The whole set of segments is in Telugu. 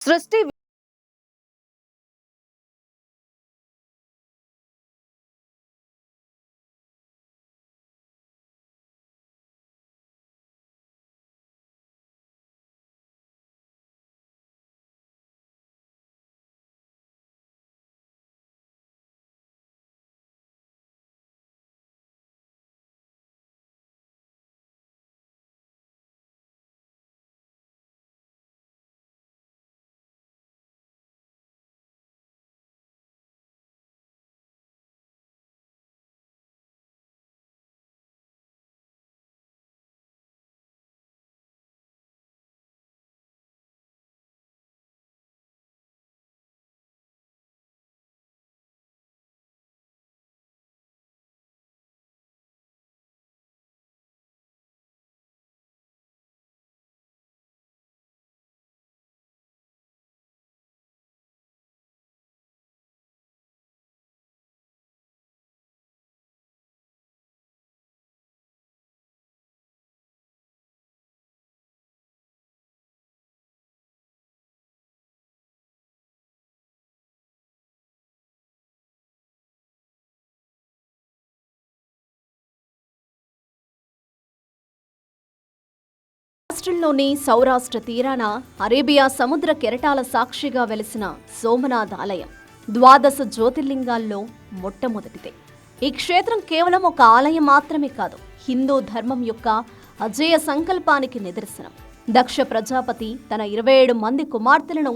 సృష్టి రాష్ట్రంలోని సౌరాష్ట్ర తీరాన అరేబియా సముద్ర కెరటాల సాక్షిగా వెలిసిన సోమనాథ్ ఆలయం ద్వాదశ జ్యోతిర్లింగాల్లో మొట్టమొదటిదే. ఈ క్షేత్రం కేవలం ఒక ఆలయం మాత్రమే కాదు, హిందూ ధర్మం యొక్క అజేయ సంకల్పానికి నిదర్శనం. దక్ష ప్రజాపతి తన 27 మంది కుమార్తెలను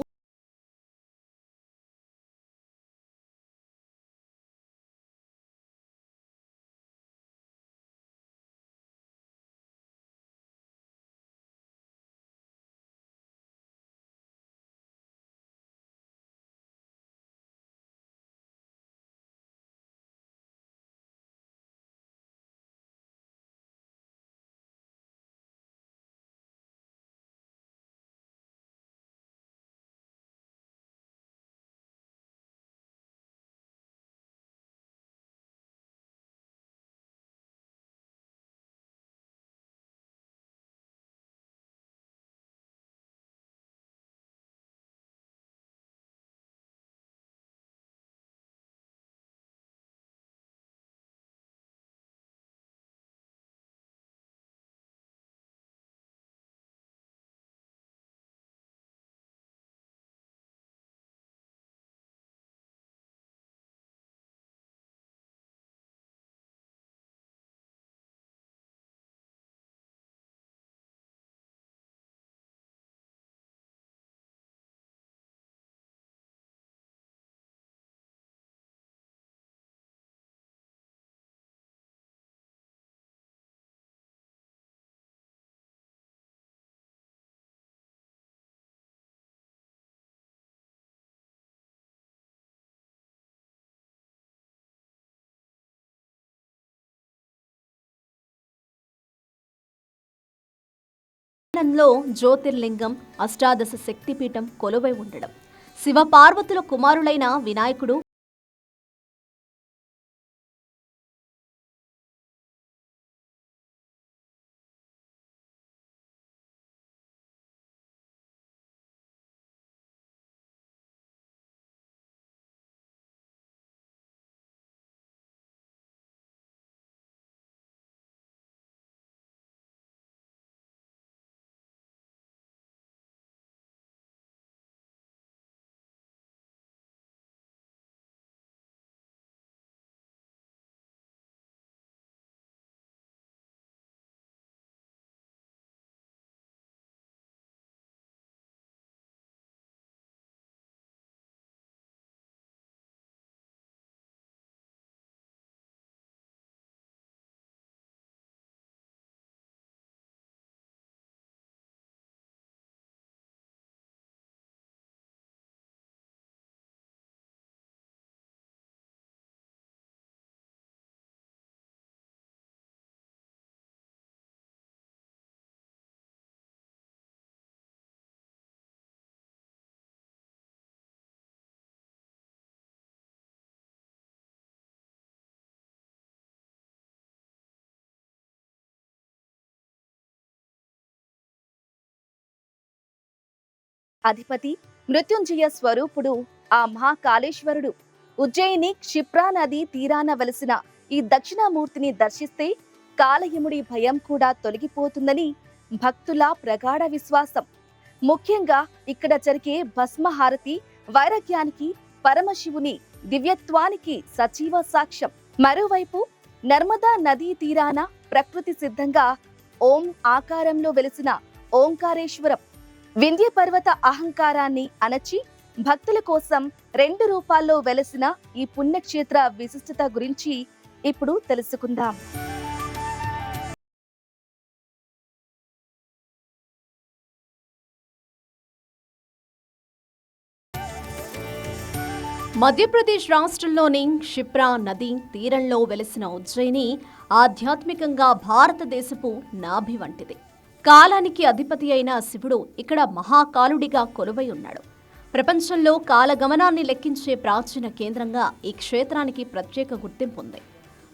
లో జ్యోతిర్లింగం అష్టాదశ శక్తిపీఠం కొలువై ఉండడం, శివపార్వతుల కుమారులైన వినాయకుడు అధిపతి మృత్యుంజయ స్వరూపుడు ఆ మహాకాళేశ్వరుడు. ఉజ్జయిని క్షిప్రా నది తీరాన వెలసిన ఈ దక్షిణామూర్తిని దర్శిస్తే కాలయముడి భయం కూడా తొలగిపోతుందని భక్తుల ప్రగాఢ విశ్వాసం. ముఖ్యంగా ఇక్కడ జరిగే భస్మహారతి వైరాగ్యానికి, పరమశివుని దివ్యత్వానికి సజీవ సాక్ష్యం. మరోవైపు నర్మదా నదీ తీరాన ప్రకృతి సిద్ధంగా ఓం ఆకారంలో వెలిసిన ఓంకారేశ్వరం వింధ్య పర్వత అహంకారాన్ని అణచి భక్తుల కోసం 2 రూపాల్లో వెలసిన ఈ పుణ్యక్షేత్ర విశిష్టత గురించి ఇప్పుడు తెలుసుకుందాం. మధ్యప్రదేశ్ రాష్ట్రంలోని క్షిప్రా నది తీరంలో వెలిసిన ఉజ్జయిని ఆధ్యాత్మికంగా భారతదేశపు నాభి వంటిది. కాలానికి అధిపతి అయిన శివుడు ఇక్కడ మహాకాలుడిగా కొలువై ఉన్నాడు. ప్రపంచంలో కాలగమనాన్ని లెక్కించే ప్రాచీన కేంద్రంగా ఈ క్షేత్రానికి ప్రత్యేక గుర్తింపు ఉంది.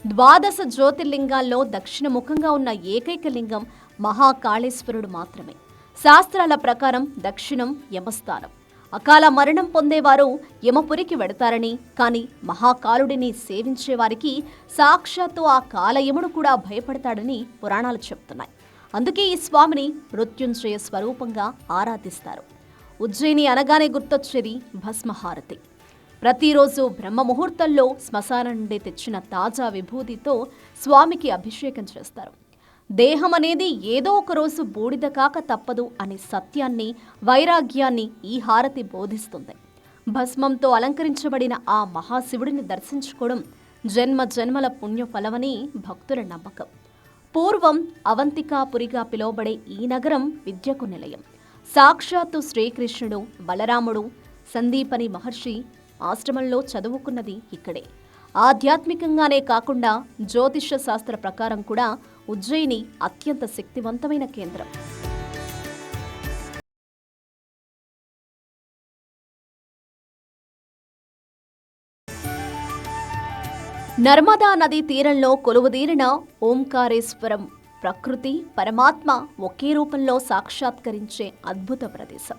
12 జ్యోతిర్లింగాల్లో దక్షిణముఖంగా ఉన్న ఏకైక లింగం మహాకాళేశ్వరుడు మాత్రమే. శాస్త్రాల ప్రకారం దక్షిణం యమస్థానం. అకాల మరణం పొందేవారు యమపురికి వెడతారని, కానీ మహాకాలుడిని సేవించేవారికి సాక్షాత్తు ఆ కాలయముడు కూడా భయపడతాడని పురాణాలు చెప్తున్నాయి. అందుకే ఈ స్వామిని మృత్యుంజయ స్వరూపంగా ఆరాధిస్తారు. ఉజ్జయిని అనగానే గుర్తొచ్చేది భస్మహారతి. ప్రతిరోజు బ్రహ్మ ముహూర్తంలో శ్మశానం నుండి తెచ్చిన తాజా విభూతితో స్వామికి అభిషేకం చేస్తారు. దేహం అనేది ఏదో ఒక రోజు బూడిద కాక తప్పదు అనే సత్యాన్ని, వైరాగ్యాన్ని ఈ హారతి బోధిస్తుంది. భస్మంతో అలంకరించబడిన ఆ మహాశివుడిని దర్శించుకోవడం జన్మ జన్మల పుణ్యఫలమని భక్తుల నమ్మకం. పూర్వం అవంతికాపురిగా పిలువబడే ఈ నగరం విద్యకు నిలయం. సాక్షాత్తు శ్రీకృష్ణుడు, బలరాముడు, సందీపని మహర్షి ఆశ్రమంలో చదువుకున్నది ఇక్కడే. ఆధ్యాత్మికంగానే కాకుండా జ్యోతిష శాస్త్ర ప్రకారం కూడా ఉజ్జయిని అత్యంత శక్తివంతమైన కేంద్రం. నర్మదా నదీ తీరంలో కొలువుదీరిన ఓంకారేశ్వరం ప్రకృతి, పరమాత్మ ఒకే రూపంలో సాక్షాత్కరించే అద్భుత ప్రదేశం.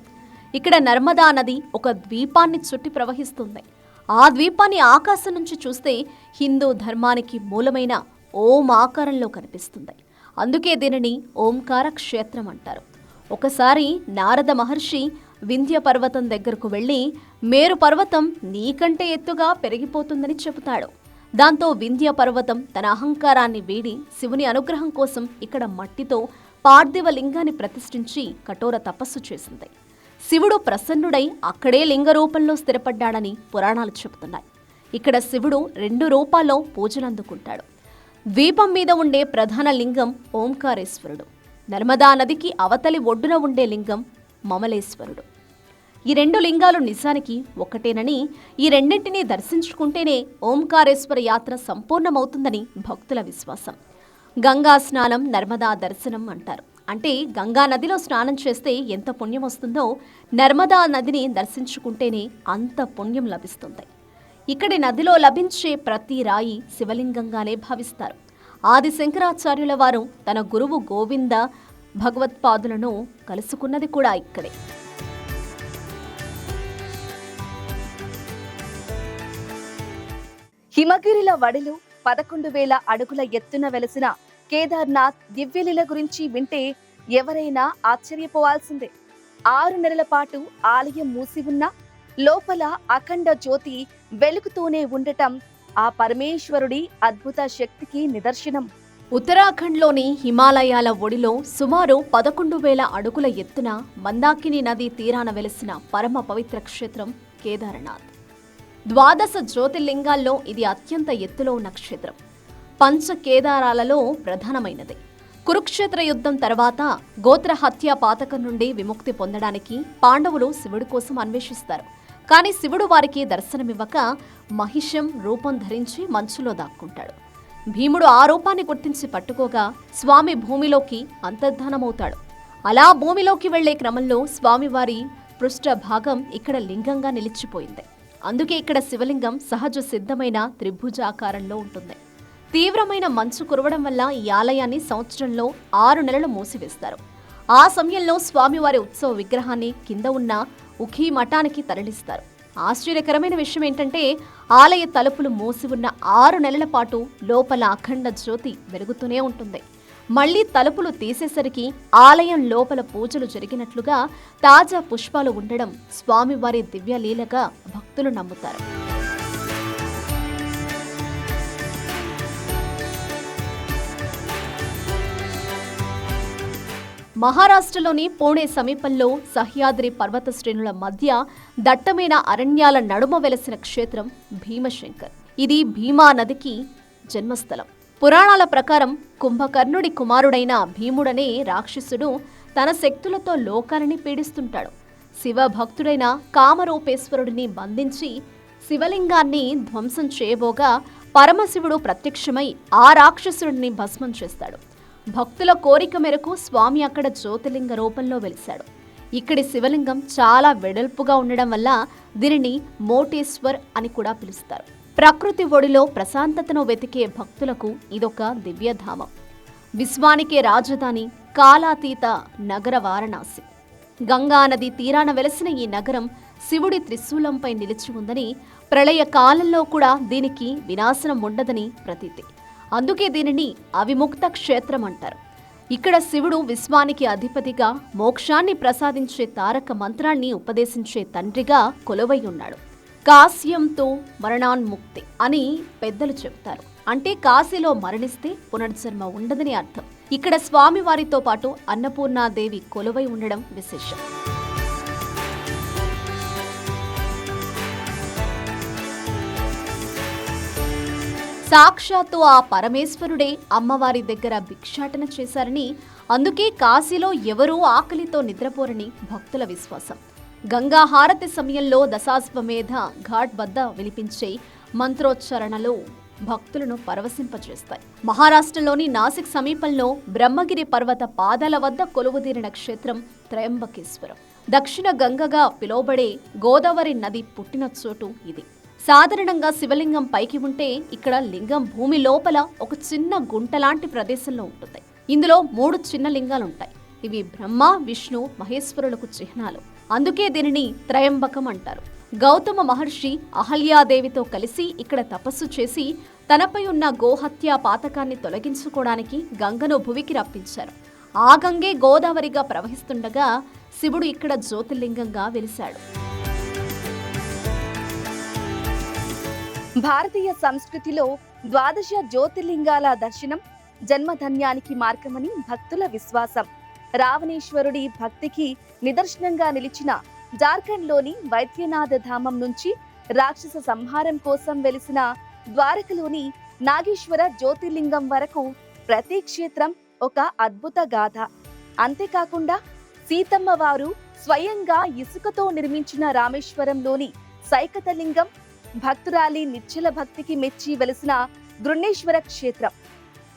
ఇక్కడ నర్మదా నది ఒక ద్వీపాన్ని చుట్టి ప్రవహిస్తుంది. ఆ ద్వీపాన్ని ఆకాశం నుంచి చూస్తే హిందూ ధర్మానికి మూలమైన ఓం ఆకారంలో కనిపిస్తుంది. అందుకే దీనిని ఓంకార క్షేత్రం అంటారు. ఒకసారి నారద మహర్షి వింధ్య పర్వతం దగ్గరకు వెళ్ళి మేరు పర్వతం నీకంటే ఎత్తుగా పెరిగిపోతుందని చెబుతాడు. దాంతో వింధ్య పర్వతం తన అహంకారాన్ని వీడి శివుని అనుగ్రహం కోసం ఇక్కడ మట్టితో పార్థివ లింగాన్ని ప్రతిష్ఠించి కఠోర తపస్సు చేసింది. శివుడు ప్రసన్నుడై అక్కడే లింగ రూపంలో స్థిరపడ్డాడని పురాణాలు చెబుతున్నాయి. ఇక్కడ శివుడు 2 రూపాల్లో పూజలందుకుంటాడు. ద్వీపం మీద ఉండే ప్రధాన లింగం ఓంకారేశ్వరుడు. నర్మదా నదికి అవతలి ఒడ్డున ఉండే లింగం మమలేశ్వరుడు. ఈ 2 లింగాలు నిజానికి ఒకటేనని, ఈ రెండింటినీ దర్శించుకుంటేనే ఓంకారేశ్వర యాత్ర సంపూర్ణమవుతుందని భక్తుల విశ్వాసం. గంగా స్నానం, నర్మదా దర్శనం అంటారు. అంటే గంగా నదిలో స్నానం చేస్తే ఎంత పుణ్యం వస్తుందో నర్మదా నదిని దర్శించుకుంటేనే అంత పుణ్యం లభిస్తుంది. ఇక్కడి నదిలో లభించే ప్రతి రాయి శివలింగంగానే భావిస్తారు. ఆది శంకరాచార్యుల వారు తన గురువు గోవింద భగవత్పాదులను కలుసుకున్నది కూడా ఇక్కడే. హిమగిరిల వడిలో 11,000 అడుగుల ఎత్తున వెలసిన కేదార్నాథ్ దివ్యలీల గురించి వింటే ఎవరైనా ఆశ్చర్యపోవాల్సిందే. 6 నెలల పాటు ఆలయం మూసి ఉన్న లోపల అఖండ జ్యోతి వెలుగుతూనే ఉండటం ఆ పరమేశ్వరుడి అద్భుత శక్తికి నిదర్శనం. ఉత్తరాఖండ్లోని హిమాలయాల ఒడిలో సుమారు 11,000 అడుగుల ఎత్తున మందాకిని నదీ తీరాన వెలిసిన పరమ పవిత్ర క్షేత్రం కేదారనాథ్. 12 జ్యోతిర్లింగాల్లో ఇది అత్యంత ఎత్తులో ఉన్న క్షేత్రం. పంచ కేదారాలలో ప్రధానమైనది. కురుక్షేత్ర యుద్ధం తర్వాత గోత్ర హత్య పాతకం నుండి విముక్తి పొందడానికి పాండవులు శివుడి కోసం అన్వేషిస్తారు. కానీ శివుడు వారికి దర్శనమివ్వక మహిషం రూపం ధరించి మంచులో దాక్కుంటాడు. భీముడు ఆ రూపాన్ని గుర్తించి పట్టుకోగా స్వామి భూమిలోకి అంతర్ధానమవుతాడు. అలా భూమిలోకి వెళ్లే క్రమంలో స్వామివారి పృష్ఠ భాగం ఇక్కడ లింగంగా నిలిచిపోయింది. అందుకే ఇక్కడ శివలింగం సహజ సిద్ధమైన త్రిభుజాకారంలో ఉంటుంది. తీవ్రమైన మంచు కురవడం వల్ల ఈ ఆలయాన్ని సంవత్సరంలో 6 నెలలు మూసివేస్తారు. ఆ సమయంలో స్వామివారి ఉత్సవ విగ్రహాన్ని కింద ఉన్న ఉఖీ మఠానికి తరలిస్తారు. ఆశ్చర్యకరమైన విషయం ఏంటంటే ఆలయ తలుపులు మూసి ఉన్న 6 నెలల పాటు లోపల అఖండ జ్యోతి వెలుగుతూనే ఉంటుంది. మళ్లీ తలుపులు తీసేసరికి ఆలయం లోపల పూజలు జరిగినట్లుగా తాజా పుష్పాలు ఉండడం స్వామివారి దివ్యలీలగా భక్తులు నమ్ముతారు. మహారాష్ట్రలోని పూణే సమీపంలో సహ్యాద్రి పర్వత శ్రేణుల మధ్య దట్టమైన అరణ్యాల నడుమ వెలసిన క్షేత్రం భీమశంకర్. ఇది భీమా నదికి జన్మస్థలం. పురాణాల ప్రకారం కుంభకర్ణుడి కుమారుడైన భీముడనే రాక్షసుడు తన శక్తులతో లోకాలని పీడిస్తుంటాడు. శివభక్తుడైన కామరూపేశ్వరుడిని బంధించి శివలింగాన్ని ధ్వంసం చేయబోగా పరమశివుడు ప్రత్యక్షమై ఆ రాక్షసుడిని భస్మం చేస్తాడు. భక్తుల కోరిక మేరకు స్వామి అక్కడ జ్యోతిలింగ రూపంలో వెలిశాడు. ఇక్కడి శివలింగం చాలా వెడల్పుగా ఉండడం వల్ల దీనిని మోటేశ్వర్ అని కూడా పిలుస్తారు. ప్రకృతి ఒడిలో ప్రశాంతతను వెతికే భక్తులకు ఇదొక దివ్యధామం. విశ్వానికే రాజధాని, కాలాతీత నగర వారణాసి. గంగా నది తీరాన వెలసిన ఈ నగరం శివుడి త్రిశూలంపై నిలిచి ఉందని, ప్రళయ కాలంలో కూడా దీనికి వినాశనం ఉండదని ప్రతీతి. అందుకే దీనిని అవిముక్త క్షేత్రం అంటారు. ఇక్కడ శివుడు విశ్వానికి అధిపతిగా, మోక్షాన్ని ప్రసాదించే తారక మంత్రాన్ని ఉపదేశించే తండ్రిగా కొలువై ఉన్నాడు. కాశ్యంతో మరణాన్ముక్తి అని పెద్దలు చెప్తారు. అంటే కాశీలో మరణిస్తే పునర్జన్మ ఉండదని అర్థం. ఇక్కడ స్వామివారితో పాటు అన్నపూర్ణాదేవి కొలువై ఉండడం విశేషం. సాక్షాత్తు ఆ పరమేశ్వరుడే అమ్మవారి దగ్గర భిక్షాటన చేశారని, అందుకే కాశీలో ఎవరూ ఆకలితో నిద్రపోరని భక్తుల విశ్వాసం. గంగా హారతి సమయంలో దశాశ్వమేధ ఘాట్ వద్ద వినిపించే మంత్రోచ్చరణలు భక్తులను పరవశింపజేస్తాయి. మహారాష్ట్రలోని నాసిక్ సమీపంలో బ్రహ్మగిరి పర్వత పాదాల వద్ద కొలువుదీరిన క్షేత్రం త్రయంబకేశ్వరం. దక్షిణ గంగగా పిలువబడే గోదావరి నది పుట్టిన చోటు ఇది. సాధారణంగా శివలింగం పైకి ఉంటే ఇక్కడ లింగం భూమి లోపల ఒక చిన్న గుంటలాంటి ప్రదేశంలో ఉంటుంది. ఇందులో 3 చిన్న లింగాలుంటాయి. ఇవి బ్రహ్మ, విష్ణు, మహేశ్వరులకు చిహ్నాలు. అందుకే దీనిని త్రయంబకం అంటారు. గౌతమ మహర్షి అహల్యాదేవితో కలిసి ఇక్కడ తపస్సు చేసి తనపై ఉన్న గోహత్యా పాతకాన్ని తొలగించుకోవడానికి గంగను భువికి రప్పించారు. ఆ గంగే గోదావరిగా ప్రవహిస్తుండగా శివుడు ఇక్కడ జ్యోతిర్లింగంగా వెలిశాడు. భారతీయ సంస్కృతిలో ద్వాదశ జ్యోతిర్లింగాల దర్శనం జన్మధన్యానికి మార్గమని భక్తుల విశ్వాసం. రావణేశ్వరుడి భక్తికి నిదర్శనంగా నిలిచిన జార్ఖండ్లోని వైద్యనాథ ధామం నుంచి రాక్షస సంహారం కోసం వెలిసిన ద్వారకలోని నాగేశ్వర జ్యోతిర్లింగం వరకు ప్రతి క్షేత్రం ఒక అద్భుత గాథ. అంతేకాకుండా సీతమ్మ వారు స్వయంగా ఇసుకతో నిర్మించిన రామేశ్వరంలోని సైకతలింగం, భక్తురాలి నిశ్చల భక్తికి మెచ్చి వెలిసిన గృణేశ్వర క్షేత్రం.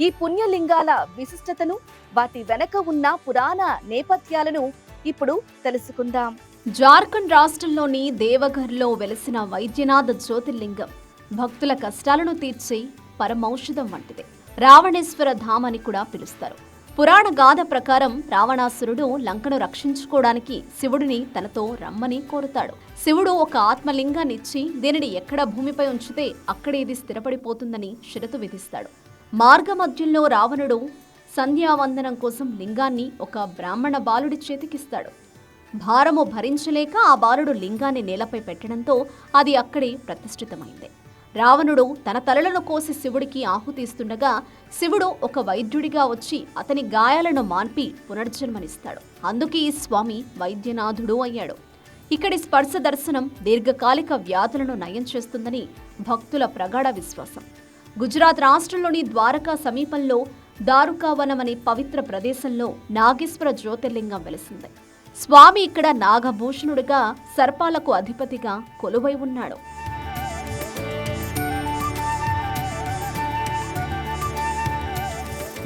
ఈ పుణ్యలింగాల విశిష్టతను, వాటి వెనక ఉన్న పురాణ నేపథ్యాలను ఇప్పుడు తెలుసుకుందాం. జార్ఖండ్ రాష్ట్రంలోని దేవఘర్లో వెలిసిన వైద్యనాథ జ్యోతిర్లింగం భక్తుల కష్టాలను తీర్చే పరమౌషధం వంటిదే. రావణేశ్వర ధామ్ అని కూడా పిలుస్తారు. పురాణ గాథ ప్రకారం రావణాసురుడు లంకను రక్షించుకోవడానికి శివుడిని తనతో రమ్మని కోరుతాడు. శివుడు ఒక ఆత్మలింగాన్నిచ్చి దీనిని ఎక్కడ భూమిపై ఉంచితే అక్కడే ఇది స్థిరపడిపోతుందని షరతు విధిస్తాడు. మార్గమధ్యంలో రావణుడు సంధ్యావందనం కోసం లింగాన్ని ఒక బ్రాహ్మణ బాలుడి చేతికిస్తాడు. భారము భరించలేక ఆ బాలుడు లింగాన్ని నేలపై పెట్టడంతో అది అక్కడే ప్రతిష్ఠితమైంది. రావణుడు తన తలలను కోసి శివుడికి ఆహుతిస్తుండగా శివుడు ఒక వైద్యుడిగా వచ్చి అతని గాయాలను మాన్పి పునర్జన్మనిస్తాడు. అందుకే ఈ స్వామి వైద్యనాథుడు అయ్యాడు. ఇక్కడి స్పర్శ దర్శనం దీర్ఘకాలిక వ్యాధులను నయం చేస్తుందని భక్తుల ప్రగాఢ విశ్వాసం. గుజరాత్ రాష్ట్రంలోని ద్వారకా సమీపంలో దారుకావనం అనే పవిత్ర ప్రదేశంలో నాగేశ్వర జ్యోతిర్లింగం వెలిసింది. స్వామి ఇక్కడ నాగభూషణుడిగా, సర్పాలకు అధిపతిగా కొలువై ఉన్నాడు.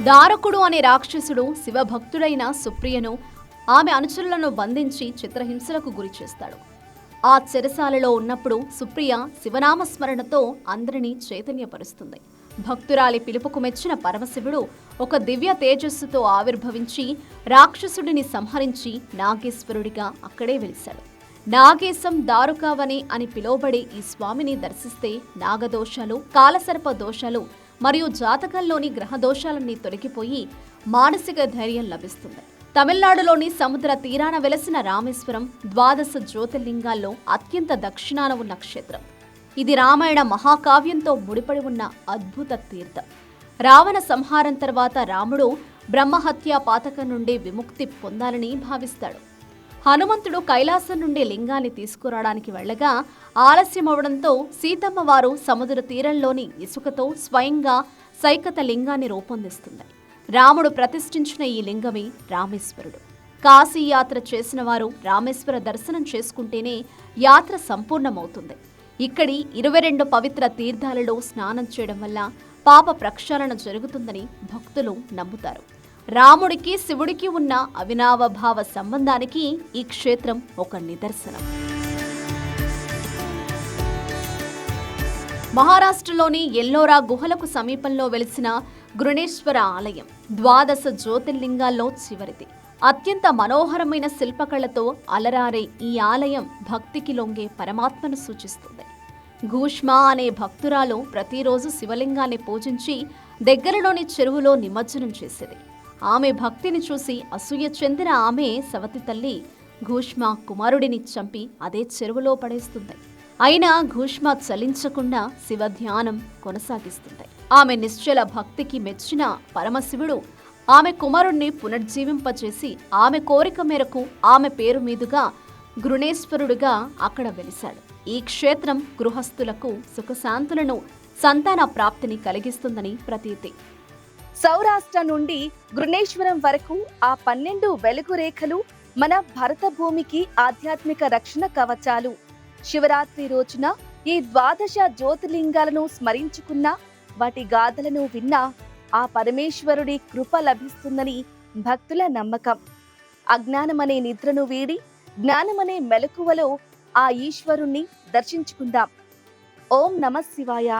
దారకుడు అనే రాక్షసుడు శివభక్తుడైన సుప్రియను, ఆమె అనుచరులను బంధించి చిత్రహింసలకు గురి చేస్తాడు. ఆ చెరసాలలో ఉన్నప్పుడు సుప్రియ శివనామస్మరణతో అందరినీ చైతన్యపరుస్తుంది. భక్తురాలి పిలుపుకు మెచ్చిన పరమశివుడు ఒక దివ్య తేజస్సుతో ఆవిర్భవించి రాక్షసుడిని సంహరించి నాగేశ్వరుడిగా అక్కడే వెలిశాడు. నాగేశం దారుకావని అని పిలువబడే ఈ స్వామిని దర్శిస్తే నాగదోషాలు, కాలసర్ప దోషాలు మరియు జాతకంలోని గ్రహ దోషాలన్నీ తొలగిపోయి మానసిక ధైర్యం లభిస్తుంది. తమిళనాడులోని సముద్ర తీరాన వెలసిన రామేశ్వరం 12 జ్యోతిర్లింగాల్లో అత్యంత దక్షిణాన ఉన్న క్షేత్రం. ఇది రామాయణ మహాకావ్యంతో ముడిపడి ఉన్న అద్భుత తీర్థం. రావణ సంహారం తర్వాత రాముడు బ్రహ్మహత్య పాతకం నుండి విముక్తి పొందాలని భావిస్తాడు. హనుమంతుడు కైలాసం నుండి లింగాన్ని తీసుకురావడానికి వెళ్ళగా ఆలస్యమవడంతో సీతమ్మ వారు సముద్ర తీరంలోని ఇసుకతో స్వయంగా సైకత లింగాన్ని రూపొందిస్తుంది. రాముడు ప్రతిష్ఠించిన ఈ లింగమే రామేశ్వరుడు. కాశీ యాత్ర చేసిన వారు రామేశ్వర దర్శనం చేసుకుంటేనే యాత్ర సంపూర్ణమవుతుంది. ఇక్కడి 22 పవిత్ర తీర్థాలలో స్నానం చేయడం వల్ల పాప ప్రక్షాళన జరుగుతుందని భక్తులు నమ్ముతారు. రాముడికి శివుడికి ఉన్న అవినావభావ సంబంధానికి ఈ క్షేత్రం ఒక నిదర్శనం. మహారాష్ట్రలోని ఎల్లోరా గుహలకు సమీపంలో వెలిసిన గృణేశ్వర ఆలయం 12 జ్యోతిర్లింగాల్లో చివరిది. అత్యంత మనోహరమైన శిల్పకళతో అలరారే ఈ ఆలయం భక్తికి లొంగే పరమాత్మను సూచిస్తుంది. ఘూష్మా అనే భక్తురాలు ప్రతిరోజు శివలింగాన్ని పూజించి దగ్గరలోని చెరువులో నిమజ్జనం చేసేది. ఆమె భక్తిని చూసి అసూయ చెందిన ఆమె సవతి తల్లి ఘూష్మా కుమారుడిని చంపి అదే చెరువులో పడేస్తుంది. అయినా ఘూష్మా చలించకుండా శివ ధ్యానం కొనసాగిస్తుంది. ఆమె నిశ్చల భక్తికి మెచ్చిన పరమశివుడు ఆమె కుమారుణ్ణి పునర్జీవింపచేసి ఆమె కోరిక మేరకు ఆమె పేరు మీదుగా గృణేశ్వరుడుగా అక్కడ వెలిశాడు. ఈ క్షేత్రం గృహస్థులకు సుఖశాంతులను, సంతాన ప్రాప్తిని కలిగిస్తుందని ప్రతీతి. సౌరాష్ట్ర నుండి గృణేశ్వరం వరకు ఆ 12 వెలుగు రేఖలు మన భరత భూమికి ఆధ్యాత్మిక రక్షణ కవచాలు. శివరాత్రి రోజున ఈ 12 జ్యోతిర్లింగాలను స్మరించుకున్నా, వాటి గాథలను విన్నా ఆ పరమేశ్వరుడి కృప లభిస్తుందని భక్తుల నమ్మకం. అజ్ఞానమనే నిద్రను వీడి జ్ఞానమనే మెలకువలో ఆ ఈశ్వరుణ్ణి దర్శించుకుందాం. ఓం నమః శివాయ.